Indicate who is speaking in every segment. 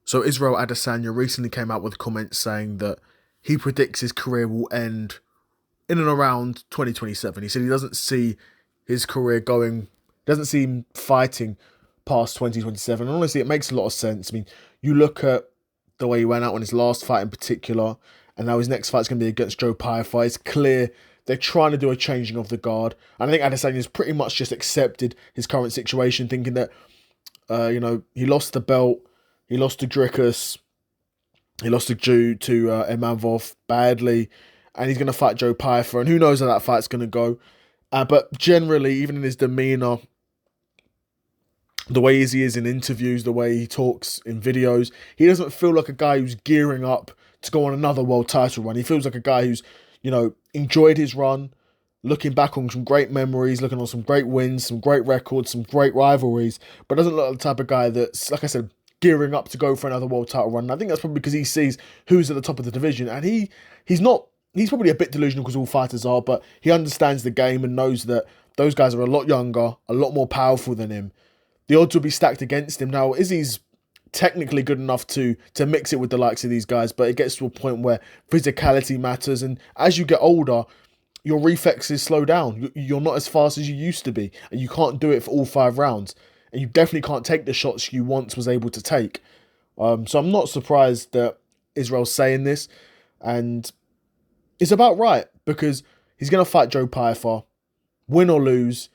Speaker 1: So Israel Adesanya recently came out with comments saying that he predicts his career will end in and around 2027. He said he doesn't see his career going, doesn't see him fighting past 2027. And honestly, it makes a lot of sense. I mean, you look at the way he went out on his last fight in particular, and now his next fight's going to be against Joe Pyfer. It's clear they're trying to do a changing of the guard. And I think Adesanya's pretty much just accepted his current situation, thinking that, he lost the belt, he lost to Dricus, he lost to Emavov badly, and he's going to fight Joe Pyfer, and who knows how that fight's going to go. But generally, even in his demeanour, the way Izzy is in interviews, the way he talks in videos, he doesn't feel like a guy who's gearing up to go on another world title run. He feels like a guy who's, enjoyed his run, looking back on some great memories, looking on some great wins, some great records, some great rivalries, but doesn't look like the type of guy that's, like I said, gearing up to go for another world title run. And I think that's probably because he sees who's at the top of the division, and he's probably a bit delusional because all fighters are, but he understands the game and knows that those guys are a lot younger, a lot more powerful than him. The odds will be stacked against him. Now, Izzy's technically good enough to mix it with the likes of these guys, but it gets to a point where physicality matters, and as you get older, your reflexes slow down. You're not as fast as you used to be, and you can't do it for all 5 rounds, and you definitely can't take the shots you once was able to take. So I'm not surprised that Israel's saying this, and it's about right, because he's going to fight Joe Pyfer, win or lose.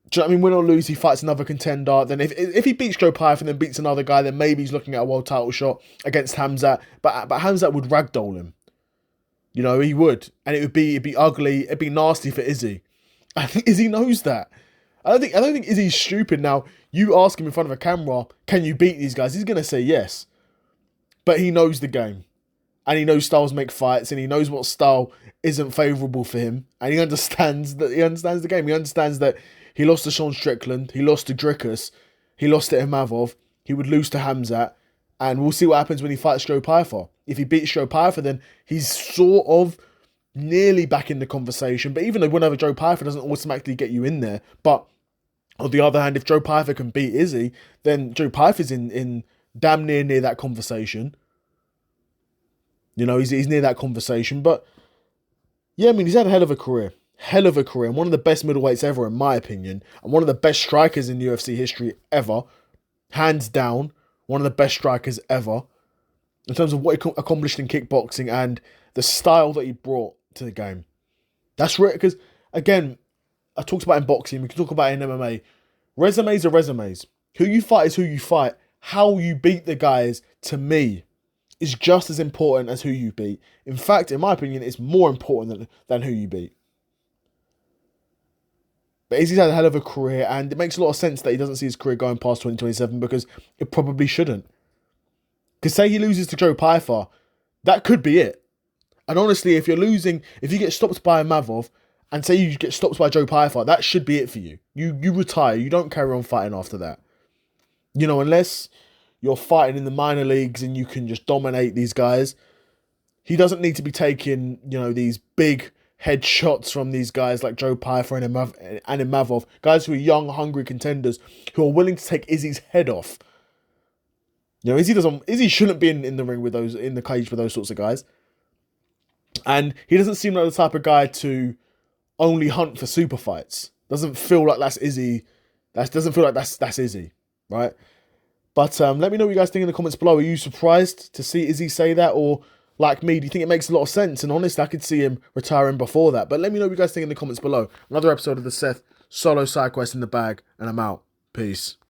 Speaker 1: Do you know what I mean? Win or lose, he fights another contender. Then if he beats Joe Pyfer and then beats another guy, then maybe he's looking at a world title shot against Hamzat. But Hamzat would ragdoll him. He would. And it'd be ugly, it'd be nasty for Izzy. I think Izzy knows that. I don't think Izzy's stupid. Now, you ask him in front of a camera, can you beat these guys? He's gonna say yes. But he knows the game. And he knows styles make fights, and he knows what style isn't favourable for him. And he understands the game. He understands that he lost to Sean Strickland, he lost to Dricus, he lost to Imavov, he would lose to Hamzat, and we'll see what happens when he fights Joe Pyfer. If he beats Joe Pyfer, then he's sort of nearly back in the conversation. But even though whenever Joe Pyfer doesn't automatically get you in there, but on the other hand, if Joe Pyfer can beat Izzy, then Joe Pyfer's in damn near that conversation. He's near that conversation. But yeah, I mean, he's had a hell of a career. And one of the best middleweights ever, in my opinion, and one of the best strikers in UFC history ever, hands down, one of the best strikers ever, in terms of what he accomplished in kickboxing and the style that he brought to the game. That's right, because, again, I talked about in boxing, we can talk about it in MMA, resumes are resumes. Who you fight is who you fight. How you beat the guys, to me, is just as important as who you beat. In fact, in my opinion, it's more important than who you beat. But Izzy's had a hell of a career, and it makes a lot of sense that he doesn't see his career going past 2027, because it probably shouldn't. Because say he loses to Joe Pyfer, that could be it. And honestly, if you get stopped by Mavov, and say you get stopped by Joe Pyfer, that should be it for you. You retire. You don't carry on fighting after that. Unless you're fighting in the minor leagues and you can just dominate these guys. He doesn't need to be taking, these big headshots from these guys like Joe Pyfer and Imavov, guys who are young, hungry contenders who are willing to take Izzy's head off. Izzy shouldn't be in the ring with those, in the cage with those sorts of guys. And he doesn't seem like the type of guy to only hunt for super fights. Doesn't feel like that's Izzy. Doesn't feel like that's Izzy, right? But let me know what you guys think in the comments below. Are you surprised to see Izzy say that, or like me, do you think it makes a lot of sense? And honestly, I could see him retiring before that. But let me know what you guys think in the comments below. Another episode of the Seth Solo Side Quest in the bag, and I'm out. Peace.